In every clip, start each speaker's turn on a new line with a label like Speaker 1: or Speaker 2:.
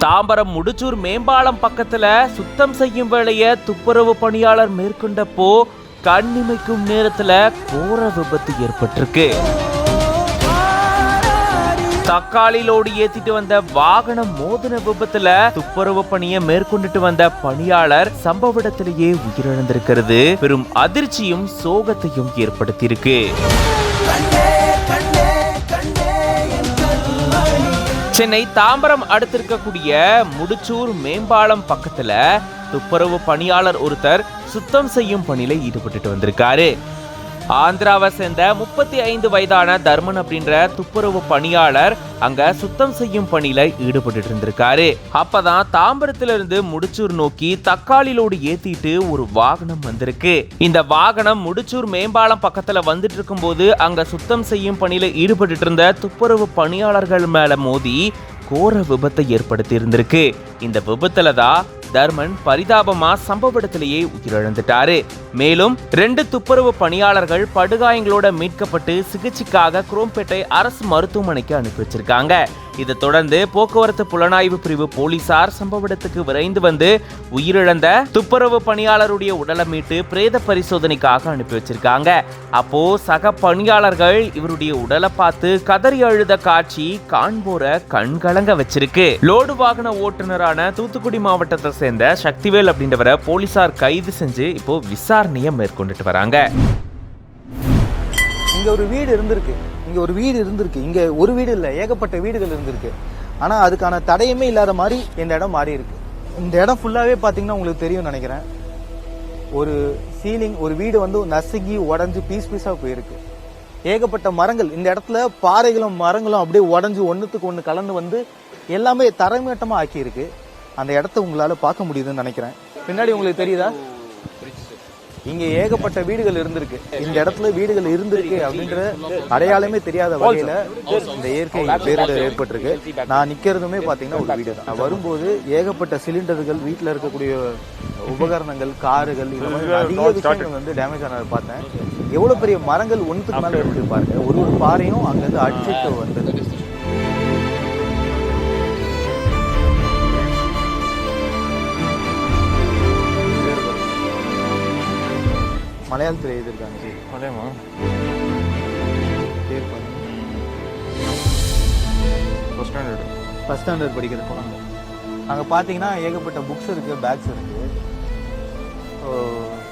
Speaker 1: தாம்பரம் முடிச்சூர் மேம்பாலம் பக்கத்துல சுத்தம் செய்யும் வேலையை துப்புரவு பணியாளர் மேற்கொண்டப்போ கண்ணிமைக்கும் நேரத்துல கோர விபத்து ஏற்பட்டிருக்கு. தக்காளி லோடு ஏத்திட்டு வந்த வாகனம் மோதின விபத்துல துப்புரவு பணியை மேற்கொண்டுட்டு வந்த பணியாளர் சம்பவ இடத்திலேயே உயிரிழந்திருக்கிறது பெரும் அதிர்ச்சியும் சோகத்தையும் ஏற்படுத்தியிருக்கு. சென்னை தாம்பரம் அடுத்திருக்கக்கூடிய முடிச்சூர் மேம்பாலம் பக்கத்துல துப்புரவு பணியாளர் ஒருத்தர் சுத்தம் செய்யும் பணியில ஈடுபட்டு வந்திருக்காரு. ஆந்திராவை சேர்ந்த 35 வயதான தர்மன் அப்படின்ற துப்புரவு பணியாளர் அங்க சுத்தம் செய்யும் பணியில ஈடுபட்டு இருந்திருக்காரு. அப்பதான் தாம்பரத்திலிருந்து முடிச்சூர் நோக்கி தக்காளி லோடு ஏத்திட்டு ஒரு வாகனம் வந்திருக்கு. இந்த வாகனம் முடிச்சூர் மேம்பாலம் பக்கத்துல வந்துட்டு இருக்கும் போது அங்க சுத்தம் செய்யும் பணியில ஈடுபட்டு இருந்த துப்புரவு பணியாளர்கள் மேல மோதி கோர விபத்தை ஏற்படுத்தி இருந்திருக்கு. இந்த விபத்துல தான் தர்மன் பரிதாபமா சம்பவ இடத்திலேயே உயிரிழந்துட்டாரு. மேலும் 2 துப்புரவு பணியாளர்கள் படுகாயங்களோட மீட்கப்பட்டு சிகிச்சைக்காக குரோம்பேட்டை அரசு மருத்துவமனைக்கு அனுப்பி வச்சிருக்காங்க. இதை தொடர்ந்து போக்குவரத்து புலனாய்வு பிரிவு போலீசார் சம்பவ இடத்துக்கு விரைந்து வந்து உயிரிழந்த துப்புரவு பணியாளருடைய உடலை மீட்டு பிரேத பரிசோதனைக்காக அனுப்பி வச்சிருக்காங்க. அப்போ சக பணியாளர்கள் இவருடைய உடலை பார்த்து கதறி அழுத காட்சி காண்போர கண்கலங்க வச்சிருக்கு. லோடு வாகன ஓட்டுநரான தூத்துக்குடி மாவட்டத்தை சேர்ந்த சக்திவேல் அப்படின்றவரை போலீசார் கைது செஞ்சு இப்போ விசாரணையை மேற்கொண்டுட்டு வராங்க.
Speaker 2: இங்க ஒரு வீடு இருந்திருக்கு, இங்க ஒரு வீடு இல்ல, ஏகப்பட்ட வீடுகள் இருந்திருக்கு. ஆனா அதுக்கான தடையுமே இல்லாத மாதிரி இந்த இடம் மாறி இருக்கு. இந்த இடம் ஃபுல்லாவே பாத்தீங்கன்னா உங்களுக்கு தெரியும் நினைக்கிறேன், ஒரு சீலிங், ஒரு வீடு வந்து நசுங்கி உடஞ்சு பீஸா போயிருக்கு. ஏகப்பட்ட மரங்கள் இந்த இடத்துல, பாறைகளும் மரங்களும் அப்படியே உடஞ்சு ஒண்ணுத்துக்கு ஒண்ணு கலந்து வந்து எல்லாமே தரைமட்டமா ஆக்கி இருக்கு. அந்த இடத்த உங்களால பார்க்க முடியுதுன்னு நினைக்கிறேன். பின்னாடி உங்களுக்கு தெரியுதா, இங்க ஏகப்பட்ட வீடுகள் இருந்திருக்கு. இந்த இடத்துல வீடுகள் இருந்திருக்கு அப்படின்ற அடையாளமே தெரியாத வகையில இந்த இயற்கை பேரிடர் ஏற்பட்டிருக்கு. நான் நிக்கிறதுமே பாத்தீங்கன்னா ஒரு வீடு தான். வரும்போது ஏகப்பட்ட சிலிண்டர்கள், வீட்டுல இருக்கக்கூடிய உபகரணங்கள், காருகள், இந்த மாதிரி அதிக விஷயங்கள் வந்து டேமேஜ் ஆனதை பார்த்தேன். எவ்வளவு பெரிய மரங்கள் ஒன்றுக்கு மேல இருக்கு பாருங்க. ஒரு பாறையும் அங்கிருந்து அடிச்சுட்டு வந்தது. மலையாளத்தில் எழுதியிருக்காங்க. மலையாளமா? ஃபர்ஸ்ட் ஸ்டாண்டர்ட் படிக்கிற குழந்தை. அங்கே பார்த்தீங்கன்னா ஏகப்பட்ட புக்ஸ் இருக்கு, பேக்ஸ் இருக்கு.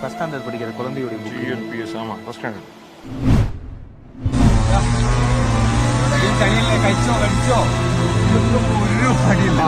Speaker 2: ஃபர்ஸ்ட் ஸ்டாண்டர்ட் படிக்கிற குழந்தையுடைய புக். GNPS. ஆமாம், ஃபர்ஸ்ட் ஸ்டாண்டர்ட். ஒரு படியில